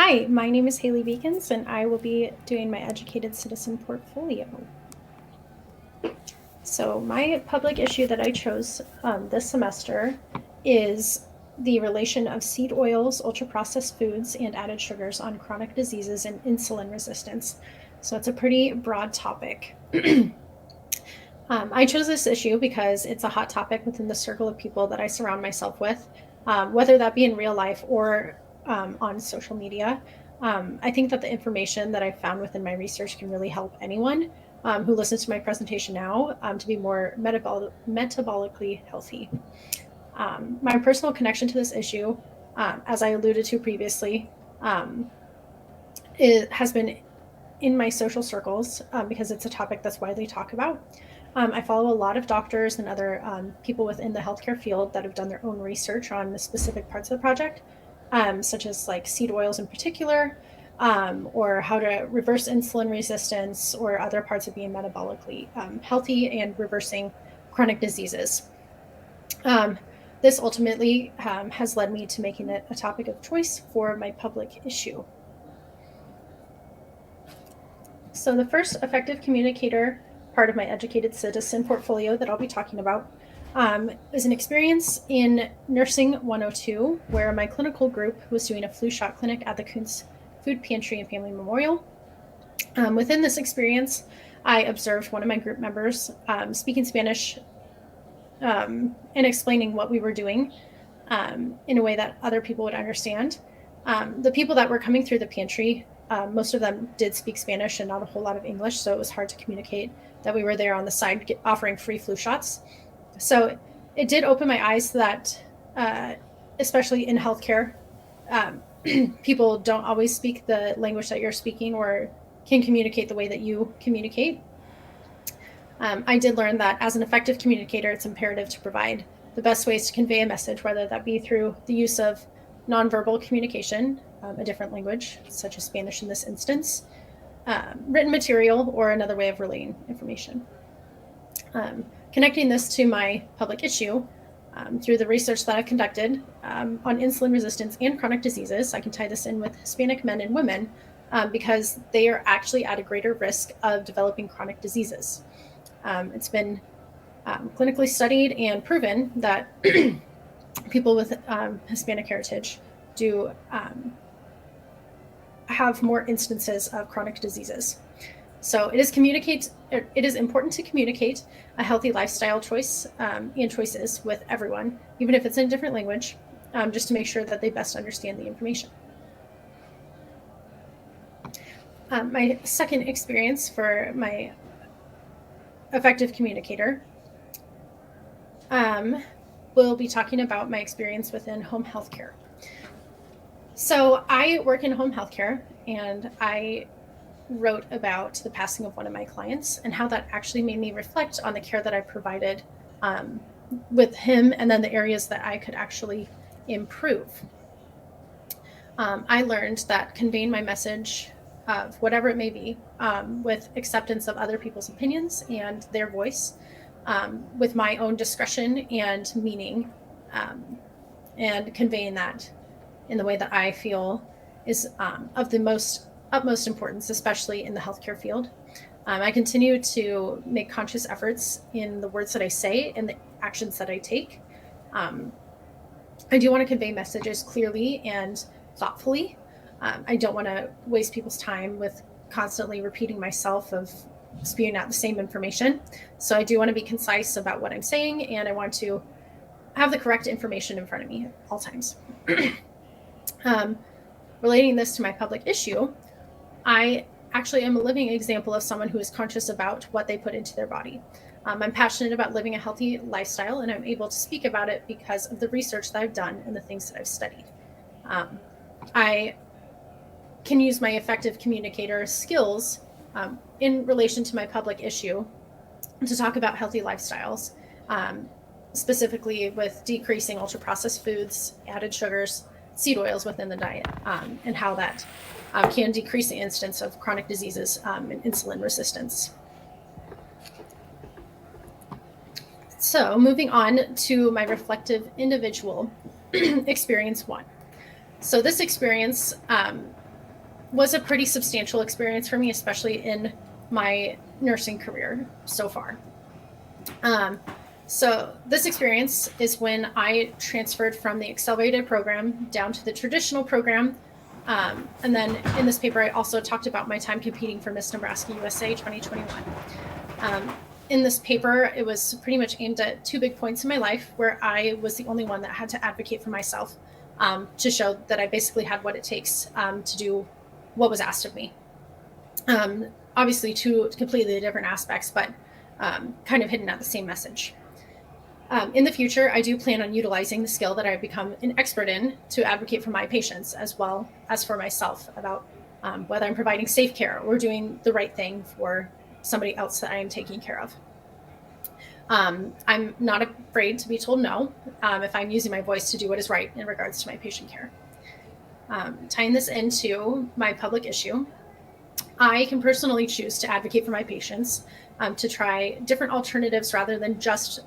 Hi, my name is Haley Bekins, and I will be doing my Educated Citizen portfolio. So my public issue that I chose this semester is the relation of seed oils, ultra-processed foods, and added sugars on chronic diseases and insulin resistance. So it's a pretty broad topic. I chose this issue because it's a hot topic within the circle of people that I surround myself with, whether that be in real life or on social media. I think that the information that I found within my research can really help anyone who listens to my presentation now to be more metabolically healthy. My personal connection to this issue, as I alluded to previously, it has been in my social circles because it's a topic that's widely talked about. I follow a lot of doctors and other people within the healthcare field that have done their own research on the specific parts of the project, such as like seed oils in particular, or how to reverse insulin resistance, or other parts of being metabolically healthy and reversing chronic diseases. This ultimately has led me to making it a topic of choice for my public issue. So the first effective communicator part of my Educated Citizen portfolio that I'll be talking about is an experience in Nursing 102, where my clinical group was doing a flu shot clinic at the Kuntz Food Pantry and Family Memorial. Within this experience, I observed one of my group members speaking Spanish and explaining what we were doing in a way that other people would understand. The people that were coming through the pantry, most of them did speak Spanish and not a whole lot of English, so it was hard to communicate that we were there on the side offering free flu shots. So it did open my eyes that, especially in healthcare, people don't always speak the language that you're speaking or can communicate the way that you communicate. I did learn that as an effective communicator, it's imperative to provide the best ways to convey a message, whether that be through the use of nonverbal communication, a different language, such as Spanish in this instance, written material, or another way of relaying information. Connecting this to my public issue, through the research that I've conducted on insulin resistance and chronic diseases, I can tie this in with Hispanic men and women because they are actually at a greater risk of developing chronic diseases. It's been clinically studied and proven that people with Hispanic heritage do have more instances of chronic diseases. So it is important to communicate a healthy lifestyle choice and choices with everyone, even if it's in a different language, just to make sure that they best understand the information. My second experience for my effective communicator, we'll be talking about my experience within home healthcare. So I work in home healthcare, and I wrote about the passing of one of my clients and how that actually made me reflect on the care that I provided with him, and then the areas that I could actually improve. I learned that conveying my message of whatever it may be, with acceptance of other people's opinions and their voice, with my own discretion and meaning, and conveying that in the way that I feel is of the utmost importance, especially in the healthcare field. I continue to make conscious efforts in the words that I say and the actions that I take. I do want to convey messages clearly and thoughtfully. I don't want to waste people's time with constantly repeating myself of spewing out the same information. So I do want to be concise about what I'm saying, and I want to have the correct information in front of me at all times. Relating this to my public issue, I actually am a living example of someone who is conscious about what they put into their body. I'm passionate about living a healthy lifestyle, and I'm able to speak about it because of the research that I've done and the things that I've studied. I can use my effective communicator skills in relation to my public issue to talk about healthy lifestyles, specifically with decreasing ultra-processed foods, added sugars, seed oils within the diet, and how that can decrease the incidence of chronic diseases and insulin resistance. So moving on to my reflective individual experience one. So this experience was a pretty substantial experience for me, especially in my nursing career so far. So this experience is when I transferred from the accelerated program down to the traditional program. And then in this paper, I also talked about my time competing for Miss Nebraska USA 2021. In this paper, it was pretty much aimed at two big points in my life where I was the only one that had to advocate for myself, to show that I basically had what it takes to do what was asked of me. Obviously, two completely different aspects, but kind of hidden at the same message. In the future, I do plan on utilizing the skill that I've become an expert in to advocate for my patients as well as for myself about whether I'm providing safe care or doing the right thing for somebody else that I am taking care of. I'm not afraid to be told no if I'm using my voice to do what is right in regards to my patient care. Tying this into my public issue, I can personally choose to advocate for my patients to try different alternatives rather than just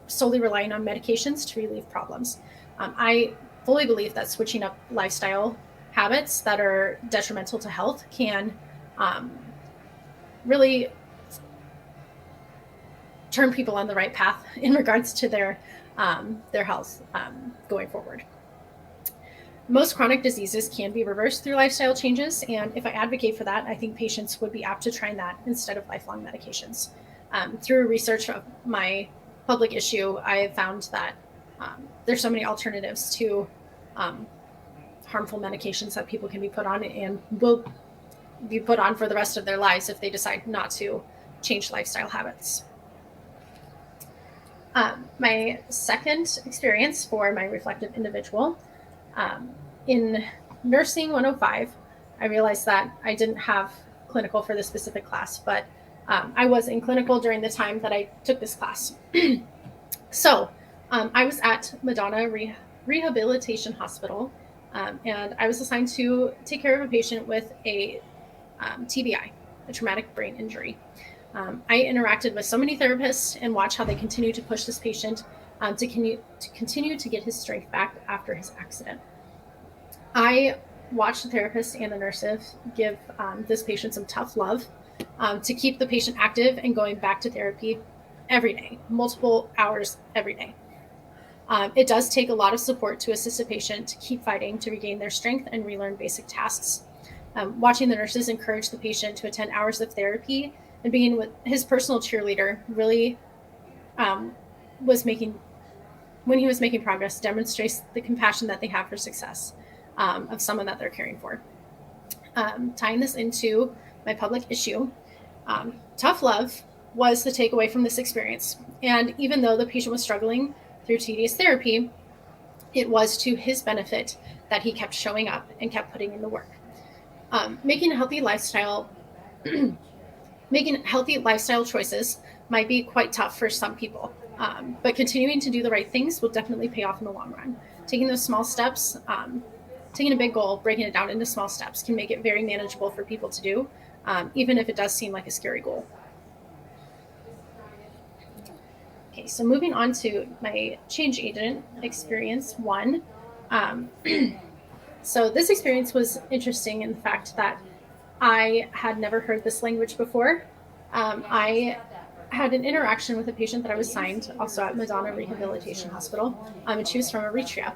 solely relying on medications to relieve problems. I fully believe that switching up lifestyle habits that are detrimental to health can really turn people on the right path in regards to their health going forward. Most chronic diseases can be reversed through lifestyle changes, and if I advocate for that, I think patients would be apt to try that instead of lifelong medications. Through research of my public issue, I have found that there's so many alternatives to harmful medications that people can be put on and will be put on for the rest of their lives if they decide not to change lifestyle habits. My second experience for my reflective individual, in nursing 105, I realized that I didn't have clinical for this specific class, but I was in clinical during the time that I took this class. So I was at Madonna Rehabilitation Hospital, and I was assigned to take care of a patient with a TBI, a traumatic brain injury. I interacted with so many therapists and watched how they continue to push this patient to continue to get his strength back after his accident. I watched the therapist and the nurses give this patient some tough love to keep the patient active and going back to therapy every day, multiple hours every day. It does take a lot of support to assist a patient to keep fighting to regain their strength and relearn basic tasks. Watching the nurses encourage the patient to attend hours of therapy and being with his personal cheerleader really when he was making progress, demonstrates the compassion that they have for success of someone that they're caring for. Tying this into my public issue, tough love was the takeaway from this experience. And even though the patient was struggling through tedious therapy, it was to his benefit that he kept showing up and kept putting in the work. Making healthy lifestyle choices might be quite tough for some people, but continuing to do the right things will definitely pay off in the long run. Taking those small steps, taking a big goal, breaking it down into small steps can make it very manageable for people to do, even if it does seem like a scary goal. Okay, so moving on to my change agent experience 1. So this experience was interesting in the fact that I had never heard this language before. I had an interaction with a patient that I was assigned also at Madonna Rehabilitation Hospital, and she was from Eritrea.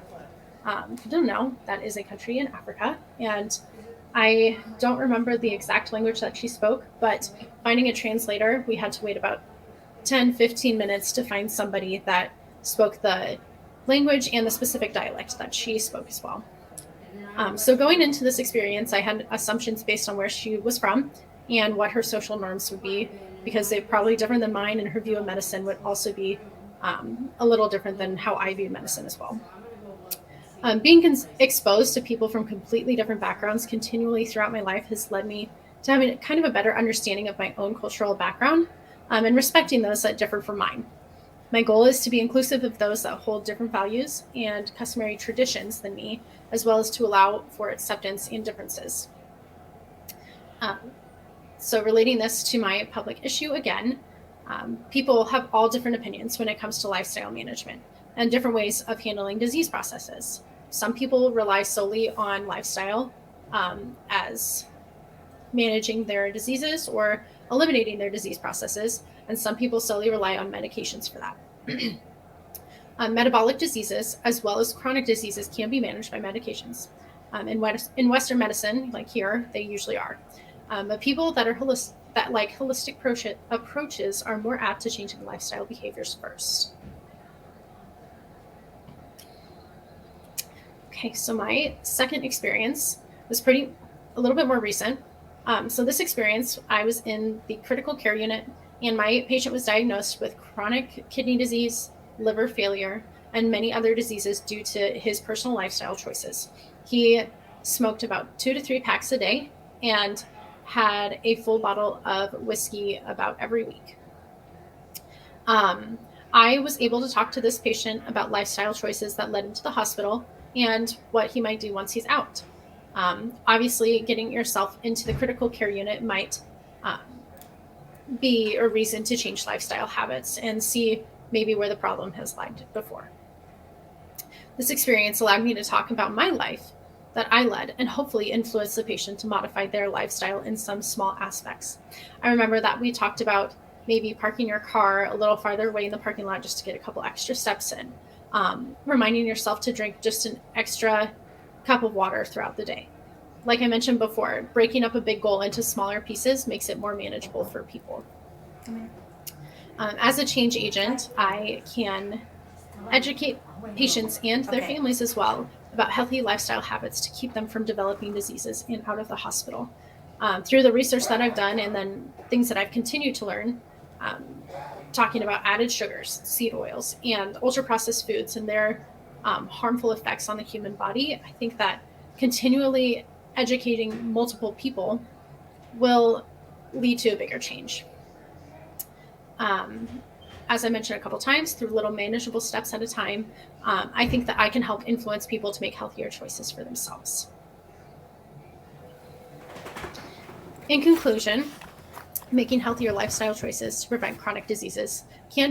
If you don't know, that is a country in Africa, and I don't remember the exact language that she spoke, but finding a translator, we had to wait about 10-15 minutes to find somebody that spoke the language and the specific dialect that she spoke as well. So going into this experience, I had assumptions based on where she was from and what her social norms would be, because they're probably different than mine, and her view of medicine would also be a little different than how I view medicine as well. Being exposed to people from completely different backgrounds continually throughout my life has led me to having kind of a better understanding of my own cultural background and respecting those that differ from mine. My goal is to be inclusive of those that hold different values and customary traditions than me, as well as to allow for acceptance in differences. So relating this to my public issue again, people have all different opinions when it comes to lifestyle management and different ways of handling disease processes. Some people rely solely on lifestyle as managing their diseases or eliminating their disease processes, and some people solely rely on medications for that. Metabolic diseases, as well as chronic diseases, can be managed by medications. In Western medicine, like here, they usually are. But people that like holistic approaches are more apt to changing lifestyle behaviors first. Okay, so my second experience was a little bit more recent. So this experience, I was in the critical care unit, and my patient was diagnosed with chronic kidney disease, liver failure, and many other diseases due to his personal lifestyle choices. He smoked about 2 to 3 packs a day and had a full bottle of whiskey about every week. I was able to talk to this patient about lifestyle choices that led him to the hospital and what he might do once he's out. Obviously, getting yourself into the critical care unit might be a reason to change lifestyle habits and see maybe where the problem has lied before. This experience allowed me to talk about my life that I led and hopefully influence the patient to modify their lifestyle in some small aspects. I remember that we talked about maybe parking your car a little farther away in the parking lot just to get a couple extra steps in, reminding yourself to drink just an extra cup of water throughout the day. Like I mentioned before, breaking up a big goal into smaller pieces makes it more manageable for people. As a change agent, I can educate patients and their families as well about healthy lifestyle habits to keep them from developing diseases and out of the hospital. Through the research that I've done and then things that I've continued to learn, talking about added sugars, seed oils, and ultra-processed foods and their harmful effects on the human body, I think that continually educating multiple people will lead to a bigger change. As I mentioned a couple times, through little manageable steps at a time, I think that I can help influence people to make healthier choices for themselves. In conclusion, making healthier lifestyle choices to prevent chronic diseases can